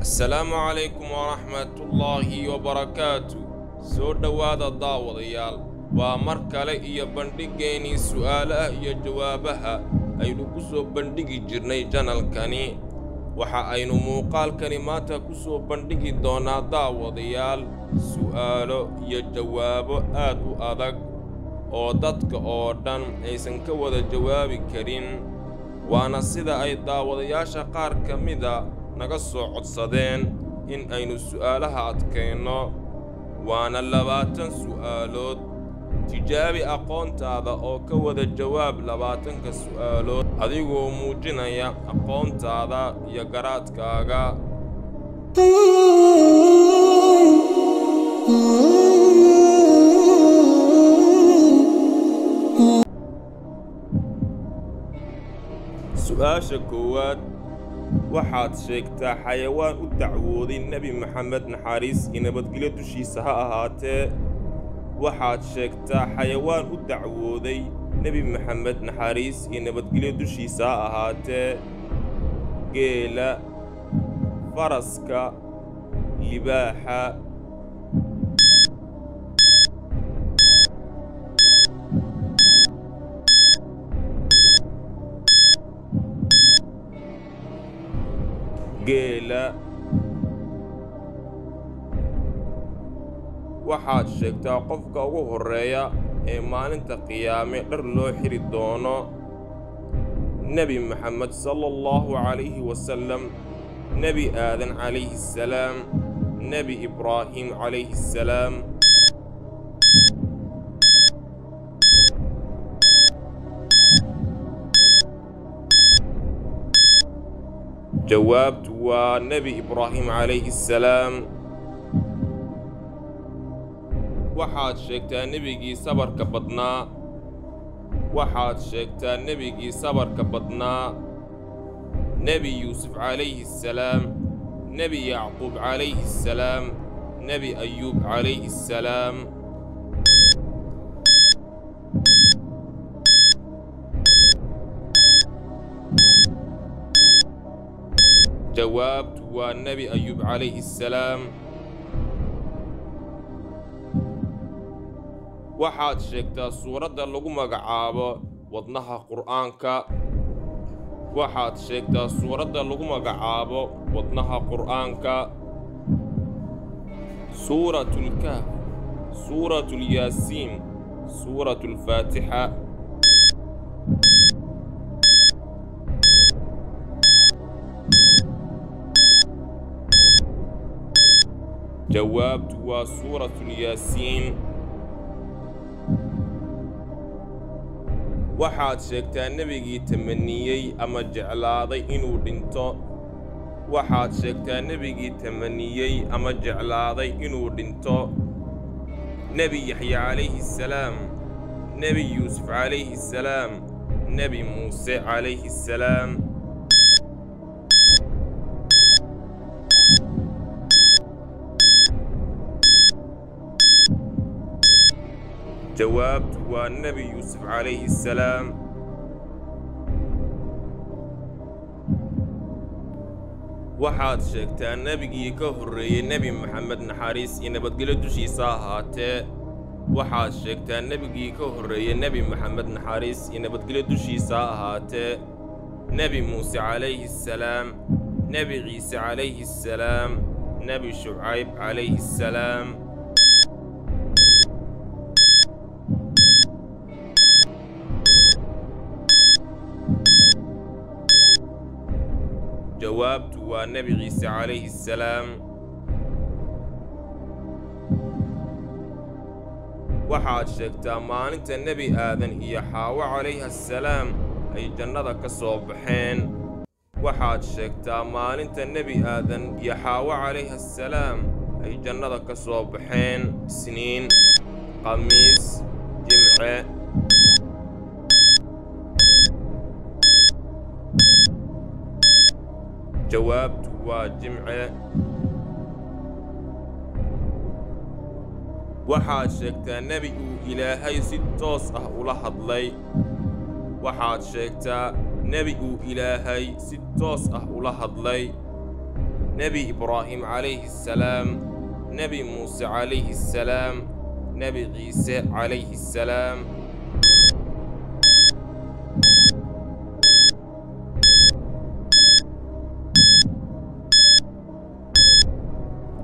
السلام عليكم ورحمة الله وبركاته. سو دوادا داوديال ومركله iyo bandhigeeni su'aalaha iyo jawaabaha aynu ku soo bandhigi jirnay channelkani waxa aynu muuqaalkani maanta ku soo bandhigi doonaa daawadayaal su'aalo iyo jawaabo aad u adag oo dadka oo dhan aysan ka wada jawaabi karin waana sida ay daawadayaasha qaar kamida naga soo codsadeen in aynu su'aalaha adkayno waana 20 su'aalood tijaabi aqoontaada oo ka wada jawaab 20ka su'aalood adigoo muujinaya aqoontaada iyo garaadkaaga su'aasha koowaad waxaad sheegtaa xayawaan u dacwooday Nabi Maxamed naxariis iyo nabadgelyo dushiisa ha ahaatee waxaad sheegtaa xayawaan u dacwooday Nabi Maxamed naxariis iyo nabadgelyo dushiisa ha ahaatee geela faraska libaaxa geela waxaad sheegtaa qofka ugu horeeya ee maalinta qiyaame dhar loo xiri doono Nabi Maxamed sallallahu alayhi wasallam Nabi Aadan alayhi salaam Nabi Ibrahim alayhi salaam جوابت ونبي إبراهيم عليه السلام waxaad sheegtaa nabigii sabarka badnaa waxaad sheegtaa nabigii sabarka badnaa nabi yuusuf alayhi salaam nabi yacquub alayhi salaam nabi ayuub alayhi salaam جوابت والنبي أيوب عليه السلام waxaad sheegtaa suuradda lagu magacaabo wadnaha qur'aanka waxaad sheegtaa suuradda lagu magacaabo wadnaha qur'aanka suuratul kahf suuratul yaasiin suuratul faatixa جوابت وسورة الياسين waxaad sheegtaa nabigii tamaniyay ama jeclaaday inuu dhinto waxaad sheegtaa nabigii tamaniyay ama jeclaaday inuu dhinto nabi yaxya alayhi salaam nabi yuusuf alayhi salaam nabi muuse alayhi salaam جوابت والنبي يوسف عليه السلام waxaad sheegtaa nabigii ka horreeyay Nabi Maxamed naxariis iyo nabadgelyo dushiisa ha ahaatee waxaad sheegtaa nabigii ka horreeyay Nabi Maxamed naxariis iyo nabadgelyo dushiisa ha ahaatee Nabi Muuse alayhi salaam Nabi Ciise alayhi salaam Nabi Shucayb alayhi salaam جوابت والنبي عيسى عليه السلام waxaad sheegtaa maalinta Nabi Aadan iyo Xaawa alayhi السلام ay jannada ka soo baxeen waxaad sheegtaa maalinta Nabi Aadan iyo Xaawa alayhi السلام ay jannada ka soo baxeen isniin khamiis jimce جوابت وجمعة waxaad sheegtaa nabigu ilaahay si toos ah ula hadlay waxaad sheegtaa nabigu ilaahay si toos ah ula hadlay نبي إبراهيم عليه السلام، نبي موسى عليه السلام، نبي عيسى عليه السلام.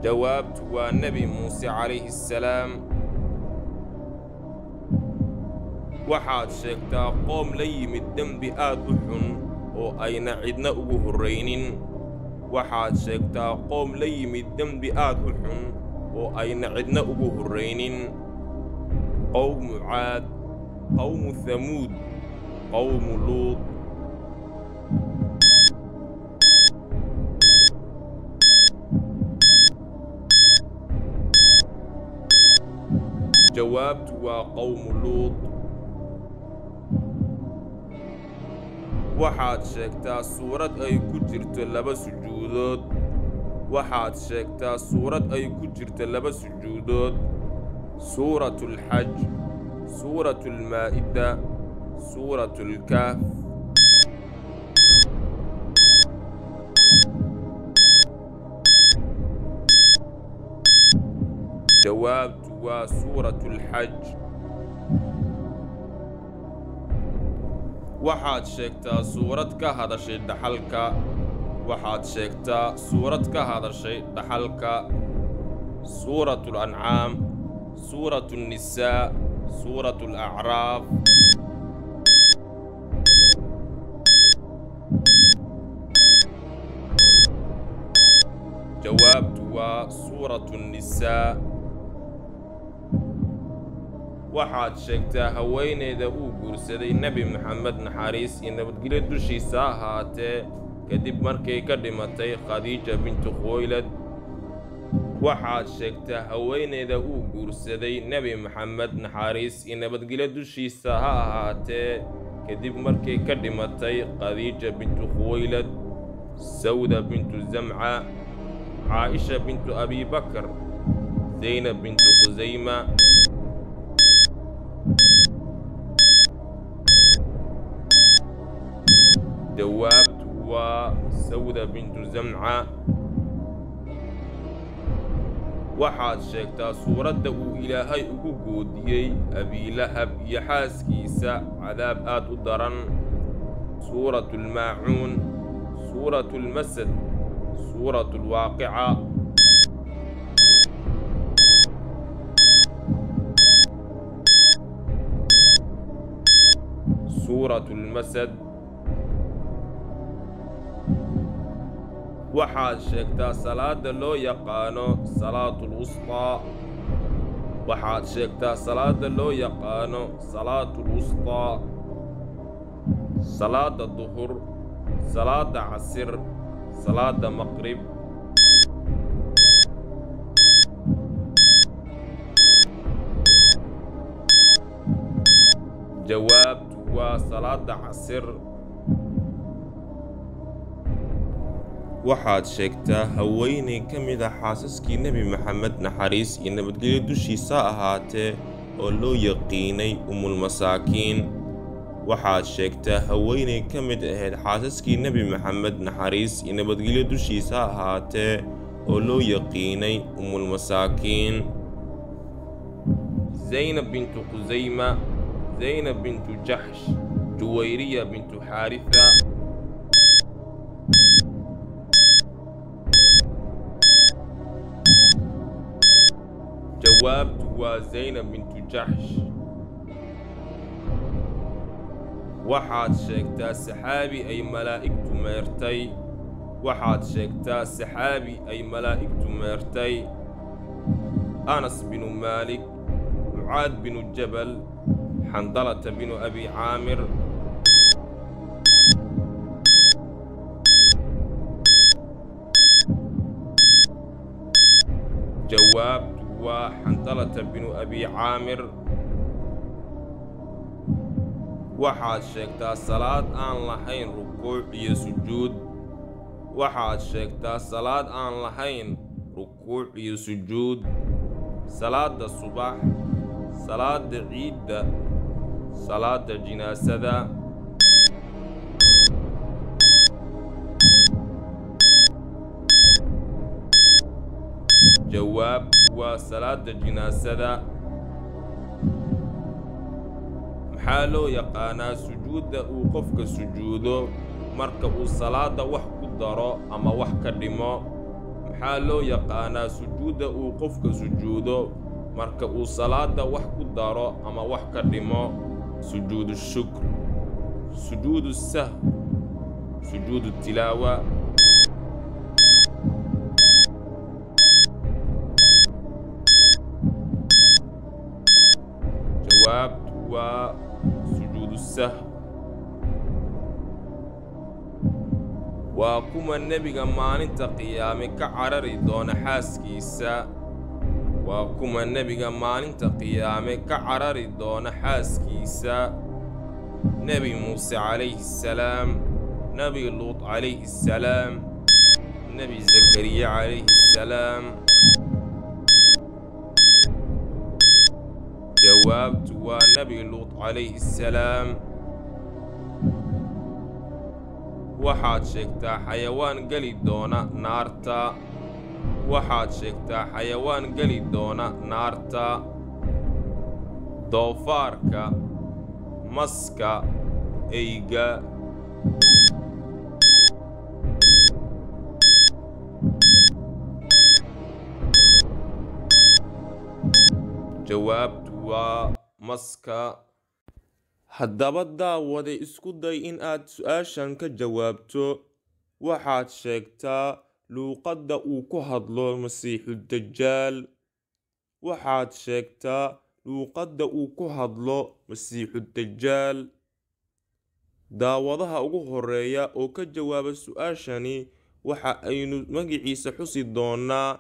جوابت والنبي موسى عليه السلام. waxaad sheegtaa qoom la yimid dembi aad u xun oo ayna cidna ugu horraynin. waxaad sheegtaa qoom la yimid dembi aad u xun oo ayna cidna ugu horraynin. qowmu caad, qowmu thamuud, qowmu luud. jawaabtu waa qowmu luud. waxaad sheegtaa suurad ay ku jirto laba sujuudood. waxaad sheegtaa suurad ay ku jirto laba sujuudood. suuratu alxaj, suuratu almaa'ida, suuratu alkahf. jawaabtu waa suuratu alxaj. waxaad sheegtaa suurad ka hadashay dhaxalka. waxaad sheegtaa suurad ka hadashay dhaxalka. suuratu alancaam, suuratu annisaa, suuratu alacraaf. jawaabtu waa suuratu annisaa. waxaad sheegtaa haweeneyda uu guursaday nebi maxamed naxariis iyo nabadgelyo dushiisa ahaatee kadib markay ka dhimatay khadiija bintu khuwaylad. waxaad sheegtaa haweeneyda uu guursaday nebi maxamed naxariis iyo nabadgelyo dushiisa ha ahaatee kadib markay ka dhimatay khadiija bintu khuwaylad, sawda bintu zamca, caaisha bintu abi bakr, zaynab bintu khusayma. jawaabtu waa sawda bintu zamca. waxaad sheegtaa suuradda uu ilaahay ugu goodiyey abiilahab iyo xaaskiisa cadaab aad u daran. suuratu almaacuun, suuratu almasad, suuratu alwaaqica. suuratu almasad. waxaad sheegtaa salaada loo yaqaano salaatul wustaa. waxaad sheegtaa salaada loo yaqaano salaatul wustaa. salaada duhur, salaada casir, salaada maqrib. jawaabtu waa salaada casir. waxaad sheegtaa haweeney ka mid ah xaasaskii nebi maxamed naxariis iyo nabadgelyo dushiisa ahaatee oo loo yaqiinay umulmasaakiin. waxaad sheegtaa haweeney ka mid ahayd xaasaskii nebi maxamed naxariis iyo nabadgelyo dushiisa ahaatee oo loo yaqiinay umulmasaakiin. zaynab bintu khusayma, zaynab bintu jaxsh, juwayriya bintu xaaritha. jawaabtu waa zaynab bintu jaxsh. waxaad sheegtaa saxaabi ay malaa'igtu meertay. waxaad sheegtaa saxaabi ay malaa'igtu meertay. anas binu maalik, mucaad binu jabal, xandalata binu abi caamir. jawaabtu waa xandalata binu abi caamir. waxaad sheegtaa salaad aan lahayn rukuuc iyo sujuud. waxaad sheegtaa salaad aan lahayn rukuuc iyo sujuud. salaada subax, salaada ciidda, salaada jinaasada. jawaab waa salaada jinaasada. maxaa loo yaqaanaa sujuudda uu qofka sujuudo marka uu salaada wax ku daro ama wax ka dhimo? maxaa loo yaqaanaa sujuudda uu qofka sujuudo marka uu salaada wax ku daro ama wax ka dhimo? sujuudu shukr, sujuudu sahw, sujuudu tilaawa. jawaabtu waa sujuudu sahw. waa kuma nebiga maalinta qiyaame ka carari doona xaaskiisa? waa kuma nebiga maalinta qiyaame ka carari doona xaaskiisa? nebi muuse calayhi salaam, nebi luut calayhi salaam, nebi zakariya calayhi salaam. jawaabtu waa nebi luut calayhi salaam. waxaad sheegtaa xayawaan geli doona naarta. waxaad sheegtaa xayawaan geli doona naarta. doofaarka, maska, eyga. jawaabtu waa maska. haddaba daawade isku day in aad su'aashan ka jawaabto. waxaad sheegtaa luuqadda uu ku hadlo masiixu dajaal. waxaad sheegtaa luuqadda uu ku hadlo masiixu dajaal. daawadaha ugu horeeya oo ka jawaaba su'aashani waxa aynu magaciisa xusi doonaa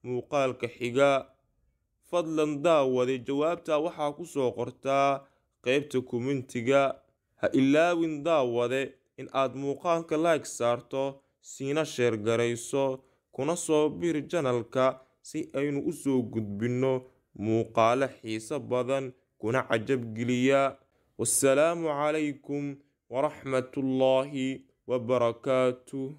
muuqaalka xiga. fadlan daawade jawaabta waxaa ku soo qortaa qaybta kumentiga. ha ilaawin daawade in aad muuqaalka like saarto, siina sheer garayso, kuna soo biri janalka si aynu u soo gudbinno muuqaalo xiiso badan kuna cajab geliya. wassalaamu calaykum waraxmatullaahi wabarakaatuh.